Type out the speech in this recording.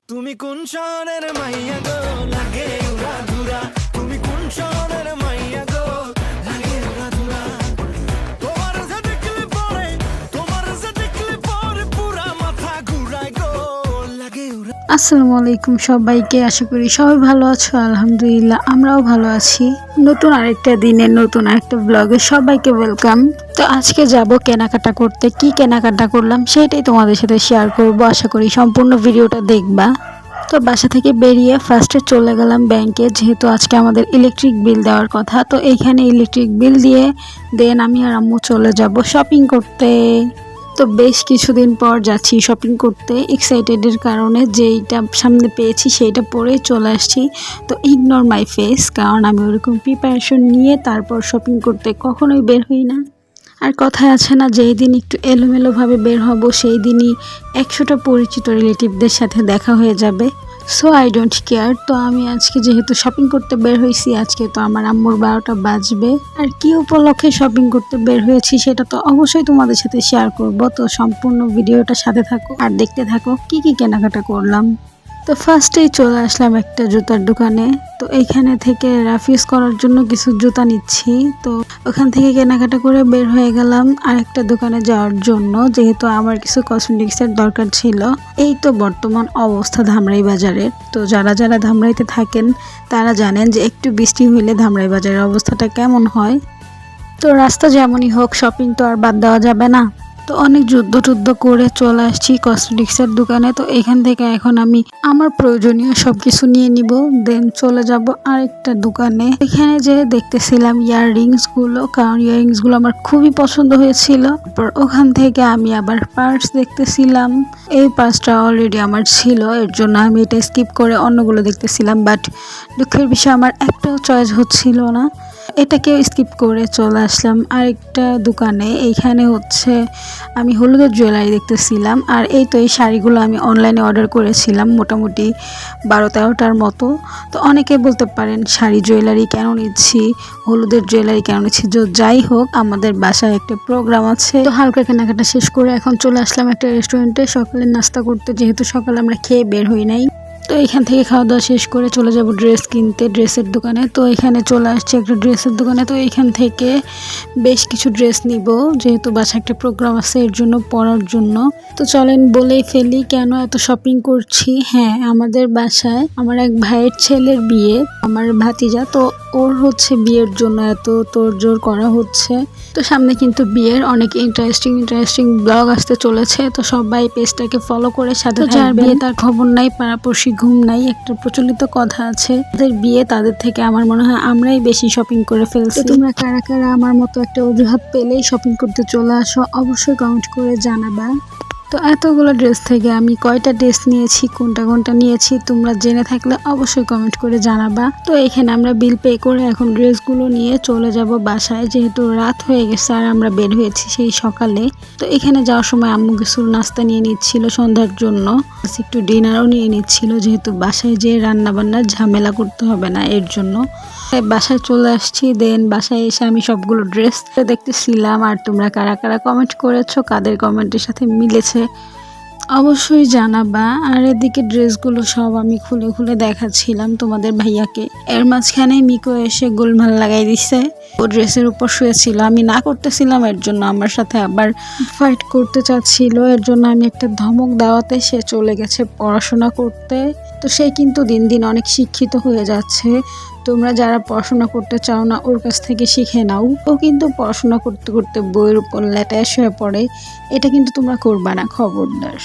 তুমি কোন শহরের মাইয়া গো লাগে উড়া ধুরা, তুমি কোন শহরের মাইয়া গো লাগে উড়া ধুরা, তোমার যে দেখলে পরে, তোমার যে দেখলে পরে পুরা মাথা ঘুরায় গো লাগে উড়া। আসসালামু আলাইকুম সবাইকে, আশা করি সবাই ভালো আছো। আলহামদুলিল্লাহ আমরাও ভালো আছি। নতুন আরেকটা দিনের নতুন আরেকটা ব্লগে সবাইকে ওয়েলকাম। তো আজকে যাব কেনাকাটা করতে, কি কেনাকাটা করলাম সেটাই তোমাদের সাথে শেয়ার করব। আশা করি সম্পূর্ণ ভিডিওটা দেখবা। তো বাসা থেকে বেরিয়ে ফার্স্টে চলে গেলাম ব্যাংকে, যেহেতু আজকে আমাদের ইলেকট্রিক বিল দেওয়ার কথা। তো এইখানে ইলেকট্রিক বিল দিয়ে দেন আমি আর আম্মু চলে যাব শপিং করতে। তো বেশ কিছুদিন পর যাচ্ছি শপিং করতে, এক্সাইটেডের কারণে যেইটা সামনে পেয়েছি সেইটা পরে চলে আসছি। তো ইগনোর মাই ফেস, কারণ আমি ওরকম প্রিপারেশন নিয়ে তারপর শপিং করতে কখনোই বের হই না। আর কথায় আছে না, যেই দিন একটু এলোমেলোভাবে বের হব সেই দিনই 100টা পরিচিত রিলেটিভদের সাথে দেখা হয়ে যাবে। So I don't care. তো আমি আজকে যেহেতু শপিং করতে বের হয়েছি, আজকে তো আমার আম্মুর 12টা বাজবে। আর কি উপলক্ষে শপিং করতে বের হয়েছি সেটা তো অবশ্যই তোমাদের সাথে শেয়ার করব। তো সম্পূর্ণ ভিডিওটা সাথে থাকো আর দেখতে থাকো কি কি কেনাকাটা করলাম। তো ফার্স্টেই চলে আসলাম একটা জুতার দোকানে। তো এইখানে থেকে রাফিউজ করার জন্য কিছু জুতা নিচ্ছি। তো ওখান থেকে কেনাকাটা করে বের হয়ে গেলাম আরেকটা দোকানে যাওয়ার জন্য, যেহেতু আমার কিছু কসমেটিক্সের দরকার ছিল। এই তো বর্তমান অবস্থা ধামরাই বাজারের। তো যারা যারা ধামরাইতে থাকেন তারা জানেন যে একটু বৃষ্টি হইলে ধামরাই বাজারের অবস্থাটা কেমন হয়। তো রাস্তা যেমনই হোক, শপিং তো আর বাদ দেওয়া যাবে না। তো অনেক যুদ্ধ করে চলে আসছি কসমেটিক্সের দোকানে। তো এখান থেকে এখন আমি আমার প্রয়োজনীয় সবকিছু নিয়ে নিব, দেন চলে যাব আরেকটা দোকানে। এখানে যে দেখতেছিলাম ইয়াররিংস গুলো, কারণ ইয়াররিংস গুলো আমার খুবই পছন্দ হয়েছিল। তারপর ওখান থেকে আমি আবার পার্স দেখতেছিলাম। এই পার্সটা অলরেডি আমার ছিল, এর জন্য আমি এটা স্কিপ করে অন্যগুলো দেখতেছিলাম। বাট দুঃখের বিষয় আমার একটাও চয়েস হচ্ছিল না, এটাকেও স্কিপ করে চলে আসলাম আরেকটা দোকানে। এইখানে হচ্ছে আমি হলুদের জুয়েলারি দেখতেছিলাম। আর এই তো এই শাড়িগুলো আমি অনলাইনে অর্ডার করেছিলাম, মোটামুটি 12-13টার মতো। তো অনেকে বলতে পারেন শাড়ি জুয়েলারি কেন নিচ্ছি, হলুদের জুয়েলারি কেন নিচ্ছি। যাই হোক, আমাদের বাসায় একটা প্রোগ্রাম আছে। তো হালকা কেনাকাটা শেষ করে এখন চলে আসলাম একটা রেস্টুরেন্টে সকালের নাস্তা করতে, যেহেতু সকালে আমরা খেয়ে বের হই নাই। তো এখান থেকে খাওয়া দাওয়া শেষ করে চলে যাব ড্রেস কিনতে ড্রেসের দোকানে। তো এখানে চলে আসছে একটা ড্রেসের দোকানে। তো এখান থেকে বেশ কিছু ড্রেস নিব, যেহেতু বাসায় একটা প্রোগ্রাম আছে এর জন্য, পরার জন্য। তো চলেন বলেই ফেলি কেন এত শপিং করছি। হ্যাঁ, আমাদের বাসায় আমার এক ভাইয়ের ছেলের বিয়ে, আমার ভাতিজা। তো ওর হচ্ছে বিয়ের জন্য এত তোড়জোড় করা হচ্ছে। তো সামনে কিন্তু বিয়ের অনেক ইন্টারেস্টিং ব্লগ আসতে চলেছে। তো সবাই পেজটাকে ফলো করে সাথে থাকবেন। যার বিয়ে তার খবর নাই, পাড়াপড়শি ঘুম নাই, একটা প্রচলিত কথা আছে। তাদের বিয়ে তাদের থেকে আমার মনে হয় আমরাই বেশি শপিং করে ফেলছি। তোমরা কারা কারা আমার মতো একটা অজুহাত পেলেই শপিং করতে চলে আসো, অবশ্যই কমেন্ট করে জানাবা। তো এতগুলো ড্রেস থেকে আমি কয়টা ড্রেস নিয়েছি, কোনটা নিয়েছি তোমরা জেনে থাকলে অবশ্যই কমেন্ট করে জানাবা। তো এখানে আমরা বিল পে করে এখন ড্রেসগুলো নিয়ে চলে যাব বাসায়, যেহেতু রাত হয়ে গেছে আর আমরা বের হয়েছি সেই সকালে। তো এখানে যাওয়ার সময় আম্মু কিছু নাস্তা নিয়ে নিচ্ছিল সন্ধ্যার জন্য, একটু ডিনারও নিয়ে নিচ্ছিল, যেহেতু বাসায় যে রান্না বান্নার ঝামেলা করতে হবে না এর জন্য। বাসায় চলে আসছি, দেন বাসায় এসে আমি সবগুলো ড্রেস দেখতেছিলাম। আর তোমরা কারা কারা কমেন্ট করেছো, কাদের কমেন্টের সাথে মিলেছে অবশ্যই জানাবা। আর এদিকে ড্রেসগুলো সব আমি খুলে খুলে দেখাচ্ছিলাম তোমাদের ভাইয়াকে। এর মাঝখানে মিকো এসে গোলমাল লাগাই দিছে, ও ড্রেসের উপর শুয়েছিল, আমি না করতেছিলাম, এর জন্য আমার সাথে আবার ফাইট করতে চাচ্ছিল। এর জন্য আমি একটা ধমক দেওয়াতে সে চলে গেছে পড়াশোনা করতে। তো সে কিন্তু দিন দিন অনেক শিক্ষিত হয়ে যাচ্ছে। তোমরা যারা পড়াশোনা করতে চাও না ওর কাছ থেকে শিখে নাও। ও কিন্তু পড়াশোনা করতে করতে বইয়ের উপর লেটাস হয়ে পড়ে, এটা কিন্তু তোমরা করবা না, খবরদার।